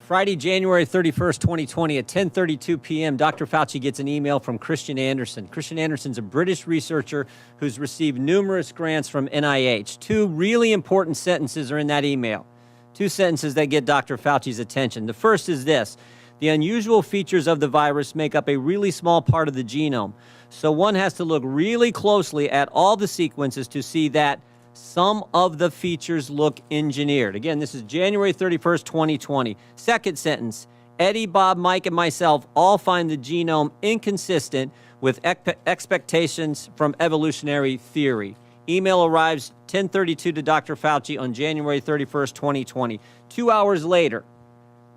Friday, January 31st, 2020 at 10:32 p.m., Dr. Fauci gets an email from Christian Anderson. Christian Anderson's a British researcher who's received numerous grants from NIH. Two really important sentences are in that email. Two sentences that get Dr. Fauci's attention. The first is this: the unusual features of the virus make up a really small part of the genome. So one has to look really closely at all the sequences to see that some of the features look engineered. Again, this is January 31st, 2020. Second sentence: Eddie, Bob, Mike, and myself all find the genome inconsistent with expectations from evolutionary theory. Email arrives 10:32 to Dr. Fauci on January 31st, 2020. 2 hours later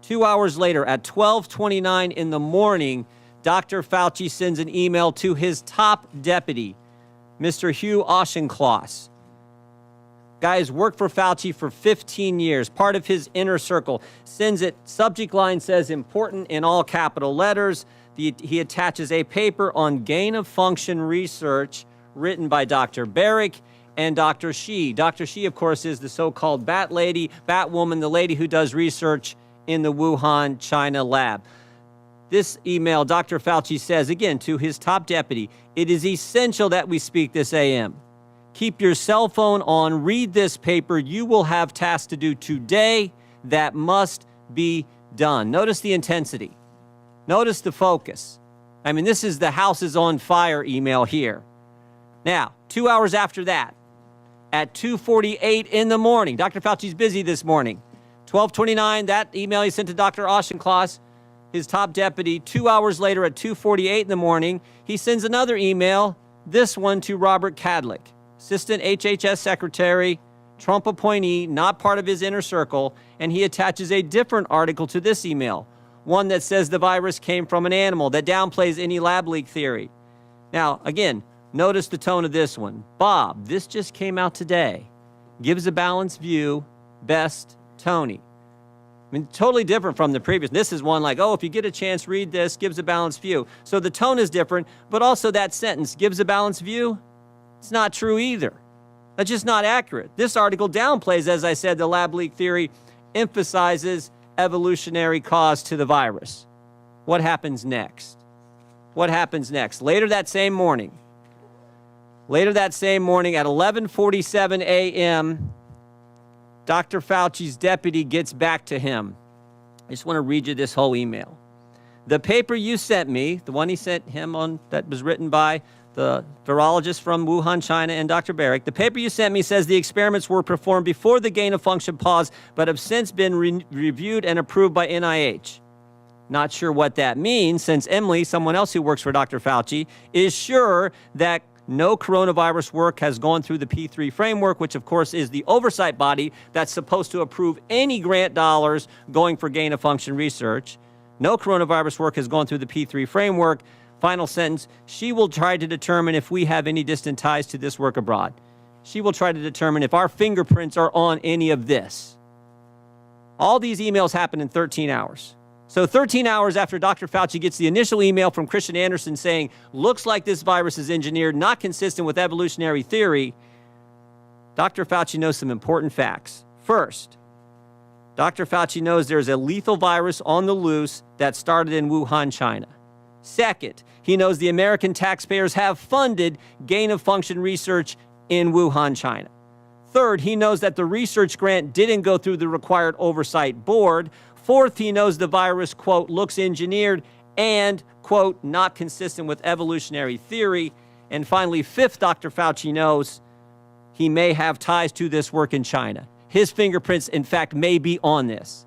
at 12:29 in the morning, Dr. Fauci sends an email to his top deputy, Mr. Hugh Auchincloss. Guy has worked for Fauci for 15 years, part of his inner circle. Sends it, subject line says important in all capital letters. He attaches a paper on gain-of-function research written by Dr. Barrick and Dr. Shi. Dr. Shi, of course, is the so-called Bat Lady, Batwoman, the lady who does research in the Wuhan, China lab. This email, Dr. Fauci says, again, to his top deputy, it is essential that we speak this AM. Keep your cell phone on, read this paper. You will have tasks to do today that must be done. Notice the intensity. Notice the focus. I mean, this is the house is on fire email here. Now, 2 hours after that, at 2:48 in the morning, Dr. Fauci's busy this morning. 12:29, that email he sent to Dr. Auchincloss, his top deputy. 2 hours later at 2:48 in the morning, he sends another email, this one to Robert Kadlec, Assistant HHS Secretary, Trump appointee, not part of his inner circle, and he attaches a different article to this email, one that says the virus came from an animal, that downplays any lab leak theory. Now, again, notice the tone of this one. Bob, this just came out today. Gives a balanced view. Best, Tony. I mean, totally different from the previous. This is one like, oh, if you get a chance, read this, gives a balanced view. So the tone is different, but also that sentence, gives a balanced view, it's not true either. That's just not accurate. This article downplays, as I said, the lab leak theory, emphasizes evolutionary cause to the virus. What happens next? What happens next? Later that same morning at 11:47 a.m., Dr. Fauci's deputy gets back to him. I just want to read you this whole email. The paper you sent me, the one he sent him on, that was written by the virologist from Wuhan, China, and Dr. Barrick, the paper you sent me says the experiments were performed before the gain-of-function pause, but have since been reviewed and approved by NIH. Not sure what that means, since Emily, someone else who works for Dr. Fauci, is sure that no coronavirus work has gone through the P3 framework, which, of course, is the oversight body that's supposed to approve any grant dollars going for gain-of-function research. No coronavirus work has gone through the P3 framework. Final sentence, she will try to determine if we have any distant ties to this work abroad. She will try to determine if our fingerprints are on any of this. All these emails happen in 13 hours. So 13 hours after Dr. Fauci gets the initial email from Christian Anderson saying, looks like this virus is engineered, not consistent with evolutionary theory, Dr. Fauci knows some important facts. First, Dr. Fauci knows there's a lethal virus on the loose that started in Wuhan, China. Second, he knows the American taxpayers have funded gain-of-function research in Wuhan, China. Third, he knows that the research grant didn't go through the required oversight board. Fourth, he knows the virus, quote, looks engineered and, quote, not consistent with evolutionary theory. And finally, fifth, Dr. Fauci knows he may have ties to this work in China. His fingerprints, in fact, may be on this.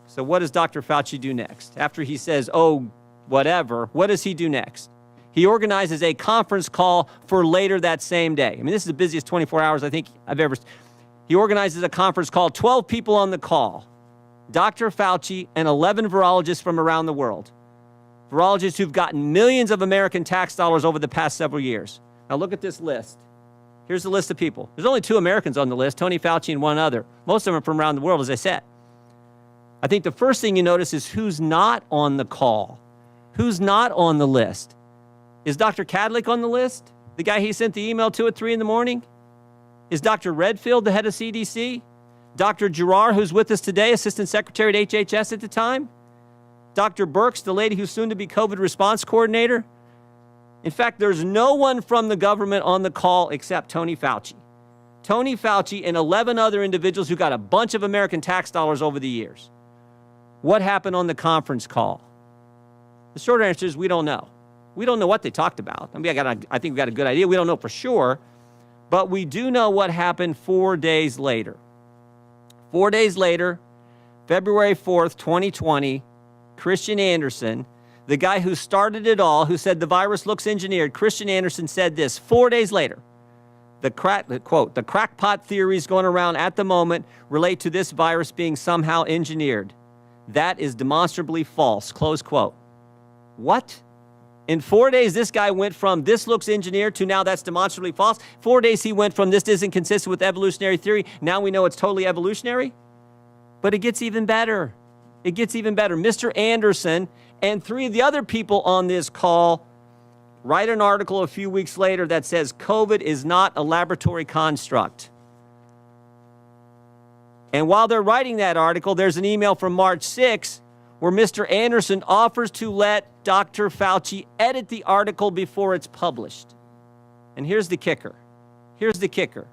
So what does Dr. Fauci do next? After he says, oh, whatever, what does he do next? He organizes a conference call for later that same day. I mean, this is the busiest 24 hours I think I've ever. He organizes a conference call, 12 people on the call. Dr. Fauci and 11 virologists from around the world. Virologists who've gotten millions of American tax dollars over the past several years. Now look at this list. Here's the list of people. There's only 2 Americans on the list, Tony Fauci and one other. Most of them are from around the world, as I said. I think the first thing you notice is who's not on the call. Who's not on the list? Is Dr. Kadlec on the list? The guy he sent the email to at 3 in the morning? Is Dr. Redfield the head of CDC? Dr. Girard, who's with us today, Assistant Secretary at HHS at the time. Dr. Birx, the lady who's soon to be COVID response coordinator. In fact, there's no one from the government on the call except Tony Fauci. Tony Fauci and 11 other individuals who got a bunch of American tax dollars over the years. What happened on the conference call? The short answer is we don't know. We don't know what they talked about. I mean, I think we got a good idea. We don't know for sure, but we do know what happened 4 days later. 4 days later, February 4th, 2020, Christian Anderson, the guy who started it all, who said the virus looks engineered, Christian Anderson said this 4 days later. The crackpot theories going around at the moment relate to this virus being somehow engineered. That is demonstrably false, close quote. What? In 4 days, this guy went from this looks engineered to now that's demonstrably false. 4 days, he went from this isn't consistent with evolutionary theory. Now we know it's totally evolutionary. But it gets even better. It gets even better. Mr. Anderson and 3 of the other people on this call write an article a few weeks later that says COVID is not a laboratory construct. And while they're writing that article, there's an email from March 6 where Mr. Anderson offers to let Dr. Fauci edit the article before it's published. And here's the kicker. Here's the kicker.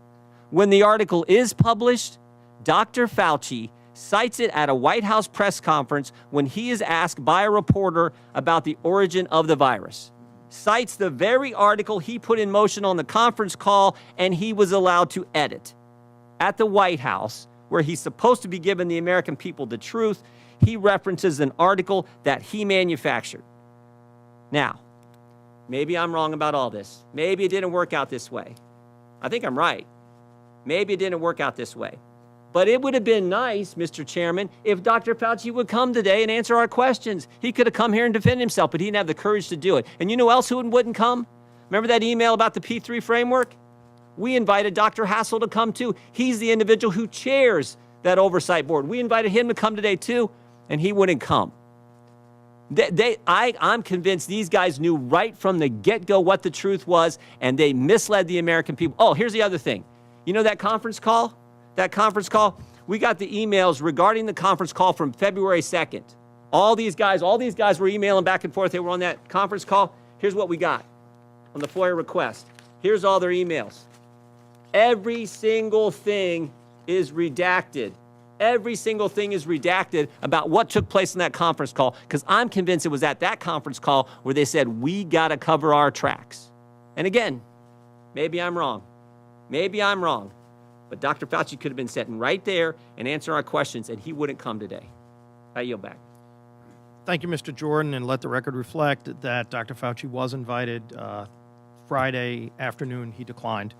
When the article is published, Dr. Fauci cites it at a White House press conference when he is asked by a reporter about the origin of the virus. Cites the very article he put in motion on the conference call and he was allowed to edit. At the White House, where he's supposed to be giving the American people the truth, he references an article that he manufactured. Now, maybe I'm wrong about all this. Maybe it didn't work out this way. I think I'm right. Maybe it didn't work out this way. But it would have been nice, Mr. Chairman, if Dr. Fauci would come today and answer our questions. He could have come here and defended himself, but he didn't have the courage to do it. And you know who else wouldn't come? Remember that email about the P3 framework? We invited Dr. Hassel to come too. He's the individual who chairs that oversight board. We invited him to come today too, and he wouldn't come. I'm convinced these guys knew right from the get-go what the truth was, and they misled the American people. Oh, here's the other thing. You know that conference call? That conference call? We got the emails regarding the conference call from February 2nd. All these guys were emailing back and forth. They were on that conference call. Here's what we got on the FOIA request. Here's all their emails. Every single thing is redacted. Every single thing is redacted about what took place in that conference call, because I'm convinced it was at that conference call where they said, we got to cover our tracks. And again, maybe I'm wrong. Maybe I'm wrong. But Dr. Fauci could have been sitting right there and answering our questions, and he wouldn't come today. I yield back. Thank you, Mr. Jordan, and let the record reflect that Dr. Fauci was invited Friday afternoon. He declined.